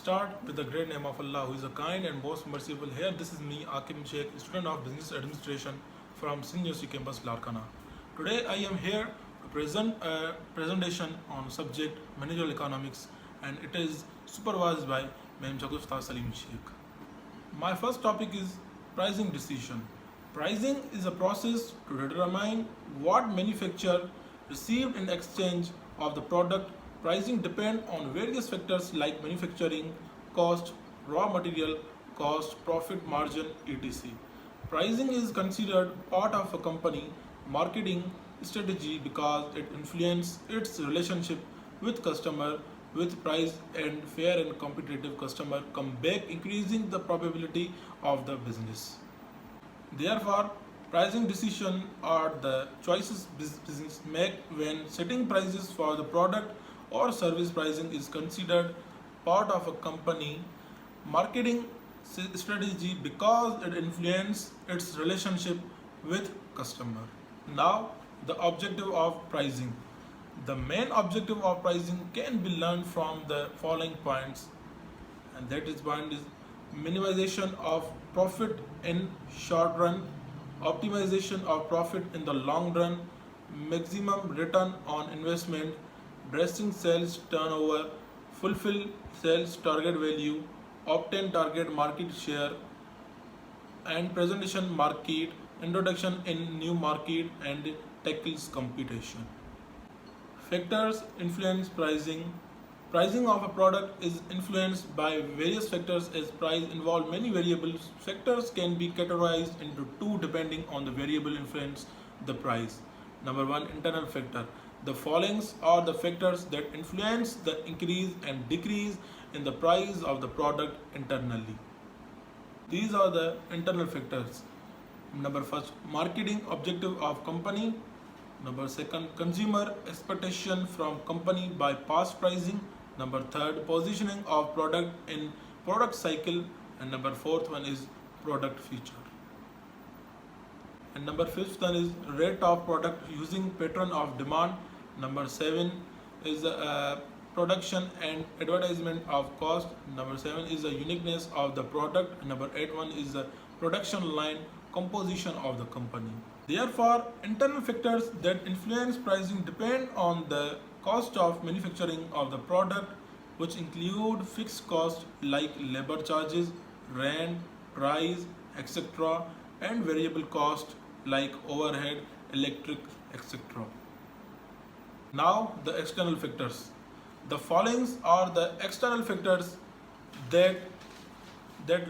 Start with the great name of Allah, who is a kind and most merciful. Here, this is me, Aaqib Shaikh, student of Business Administration from Sindh University campus, Larkana. Today, I am here to present a presentation on subject Managerial Economics, and it is supervised by Ma'am Aaqib Shaikh. My first topic is pricing decision. Pricing is a process to determine what manufacturer received in exchange of the product. Pricing depends on various factors like manufacturing cost, raw material cost, profit margin, etc. Pricing is considered part of a company marketing strategy because it influences its relationship with customer. With price and fair and competitive customer come back, increasing the probability of the business. Therefore, pricing decisions are the choices business make when setting prices for the product or service. Pricing is considered part of a company marketing strategy because it influences its relationship with customer. Now, the objective of pricing. The main objective of pricing can be learned from the following points, and that is point is minimization of profit in short run, optimization of profit in the long run, maximum return on investment, dressing sales turnover, fulfill sales target value, obtain target market share, and presentation market, introduction in new market, and tackles competition. Factors influence pricing. Pricing of a product is influenced by various factors as price involve many variables. Factors can be categorized into two depending on the variable influence the price. Number one, internal factor. The following are the factors that influence the increase and decrease in the price of the product internally. These are the internal factors. Number first, marketing objective of company. Number second, consumer expectation from company by past pricing. Number third, positioning of product in product cycle. And number fourth one is product feature. And number fifth one is rate of product using pattern of demand. Number seven is production and advertisement of cost. Number seven is the uniqueness of the product. And number eight one is the production line composition of the company. Therefore, internal factors that influence pricing depend on the cost of manufacturing of the product, which include fixed costs like labor charges, rent, price, etc., and variable costs like overhead, electric, etc. Now, the external factors. The following are the external factors that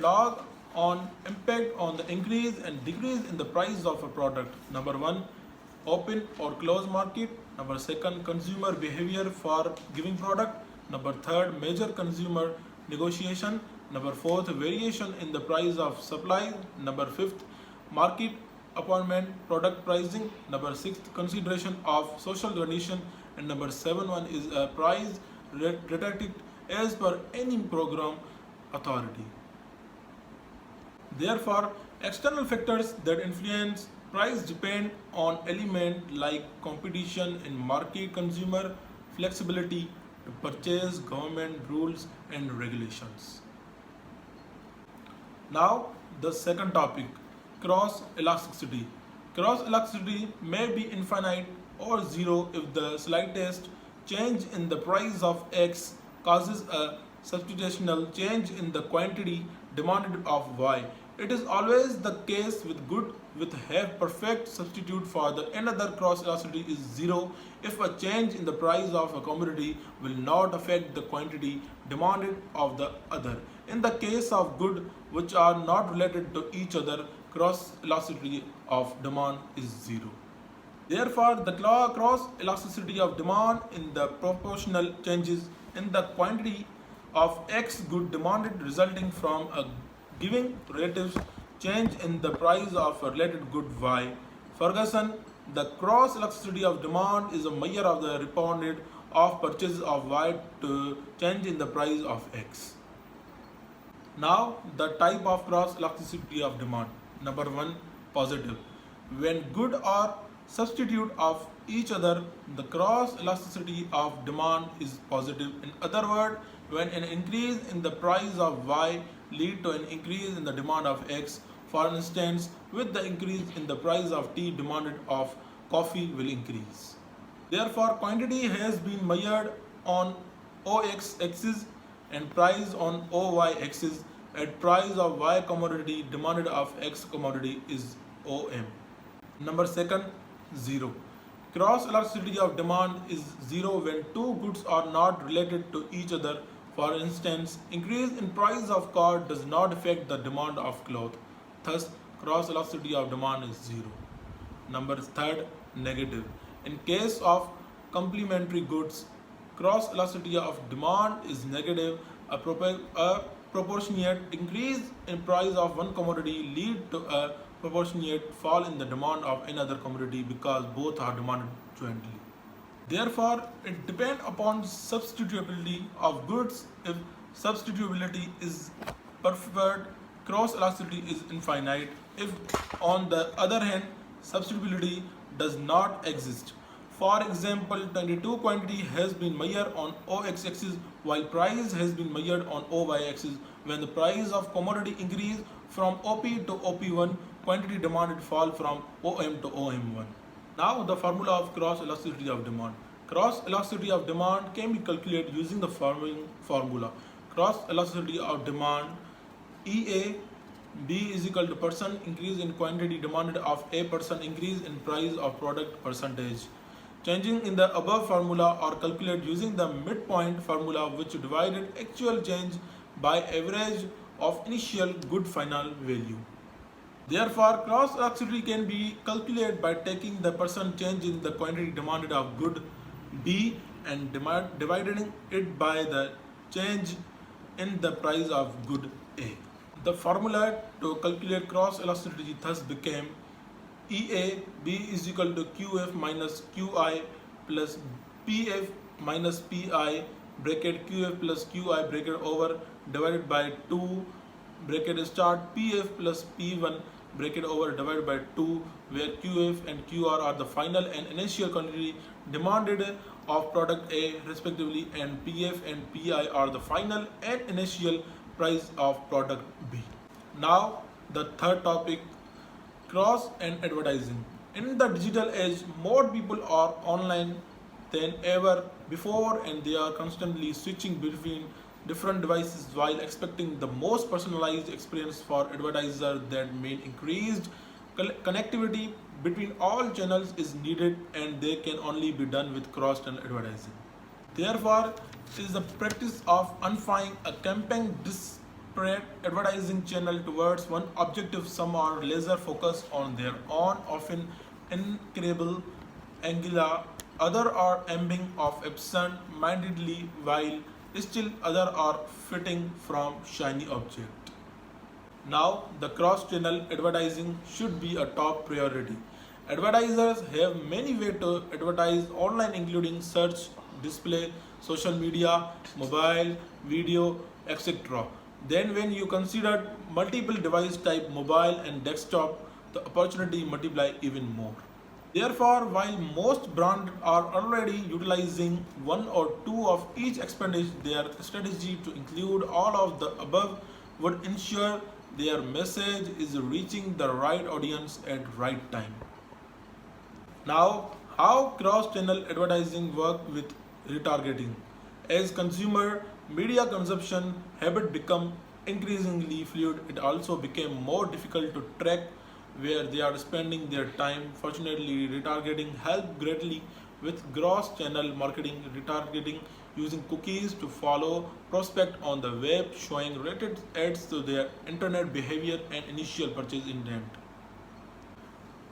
log on impact on the increase and decrease in the price of a product. Number one, open or close market. Number second, consumer behavior for giving product. Number third, major consumer negotiation. Number fourth, variation in the price of supply. Number fifth, market appointment product pricing. Number sixth, consideration of social condition. And number seven one is a price retracted as per any program authority. Therefore, external factors that influence price depend on elements like competition in market, consumer flexibility to purchase, government rules and regulations. Now, the second topic, cross elasticity. Cross elasticity may be infinite or zero if the slightest change in the price of X causes a substitutional change in the quantity demanded of Y. It is always the case with good with have perfect substitute for the another. Cross elasticity is zero if a change in the price of a commodity will not affect the quantity demanded of the other. In the case of goods which are not related to each other, cross elasticity of demand is zero. Therefore, the cross elasticity of demand in the proportional changes in the quantity of X good demanded resulting from a given relative change in the price of a related good Y. Ferguson, the cross elasticity of demand is a measure of the responded of purchase of Y to change in the price of X. Now, the type of cross elasticity of demand. Number one, positive. When good are substitute of each other, the cross elasticity of demand is positive. In other words, when an increase in the price of Y lead to an increase in the demand of X. For instance, with the increase in the price of tea, demand of coffee will increase. Therefore, quantity has been measured on OX axis and price on OY axis. At price of Y commodity, demand of X commodity is OM. Number second, zero. Cross elasticity of demand is zero when two goods are not related to each other. For instance, increase in price of car does not affect the demand of cloth. Thus, cross elasticity of demand is zero. Number third, negative. In case of complementary goods, cross elasticity of demand is negative. A proportionate increase in price of one commodity lead to a proportionate fall in the demand of another commodity because both are demanded jointly. Therefore, it depends upon substitutability of goods. If substitutability is perfect, cross elasticity is infinite. If, on the other hand, substitutability does not exist. For example, 22 quantity has been measured on OX axis while price has been measured on OY axis. When the price of commodity increase from OP to OP1, quantity demanded fall from OM to OM1. Now the formula of cross elasticity of demand. Cross elasticity of demand can be calculated using the following formula. Cross elasticity of demand EA B is equal to percent increase in quantity demanded of A percent increase in price of product percentage. Changing in the above formula are calculated using the midpoint formula which divided actual change by average of initial good final value. Therefore, cross elasticity can be calculated by taking the percent change in the quantity demanded of good B and dividing it by the change in the price of good A. The formula to calculate cross elasticity thus became EA B is equal to QF minus QI plus PF minus PI bracket QF plus QI bracket over divided by 2 bracket start PF plus P1 bracket over divided by 2 where QF and QR are the final and initial quantity demanded of product A respectively and PF and PI are the final and initial price of product B. Now the third topic, cross and advertising. In the digital age, more people are online than ever before and they are constantly switching between different devices while expecting the most personalized experience for advertisers. That means increased connectivity between all channels is needed and they can only be done with cross-channel advertising. Therefore, it is the practice of unifying a campaign disparate advertising channel towards one objective. Some are laser focused on their own, often incredible angular. Other are aiming of absent-mindedly, while still other are fitting from shiny object. Now, the cross-channel advertising should be a top priority. Advertisers have many ways to advertise online, including search, display, social media, mobile, video, etc. Then when you consider multiple device type, mobile and desktop, the opportunity multiply even more. Therefore, while most brands are already utilizing one or two of each expenditure, their strategy to include all of the above would ensure their message is reaching the right audience at right time. Now, how cross-channel advertising work with retargeting? As consumer media consumption habit become increasingly fluid, it also became more difficult to track where they are spending their time. Fortunately, retargeting helped greatly with cross-channel marketing. Retargeting using cookies to follow prospect on the web, showing related ads to their internet behavior and initial purchase intent.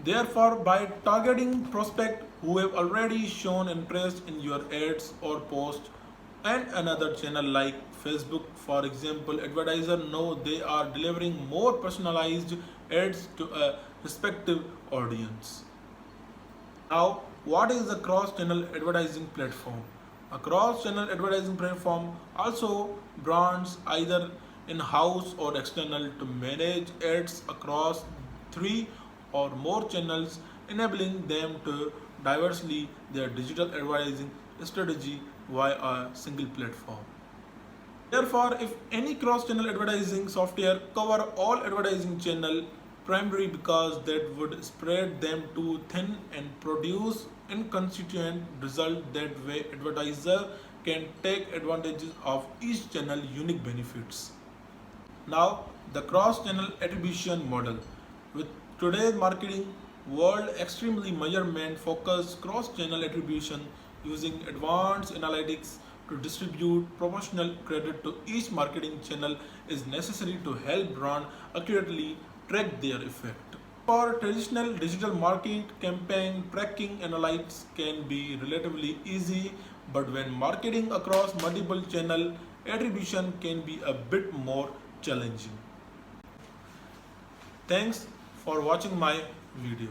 Therefore, by targeting prospects who have already shown interest in your ads or post and another channel like Facebook, for example, advertisers know they are delivering more personalized ads to a respective audience. Now, what is a cross-channel advertising platform? A cross-channel advertising platform also brands either in-house or external to manage ads across 3 or more channels, enabling them to diversify their digital advertising strategy via a single platform. Therefore, if any cross-channel advertising software cover all advertising channel primary because that would spread them too thin and produce inconsistent result. That way advertiser can take advantages of each channel unique benefits. Now, the cross-channel attribution model. With today's marketing world extremely measurement focused cross-channel attribution using advanced analytics to distribute proportional credit to each marketing channel is necessary to help brand accurately track their effect. For traditional digital market campaign, tracking analytics can be relatively easy, but when marketing across multiple channel, attribution can be a bit more challenging. Thanks for watching my video.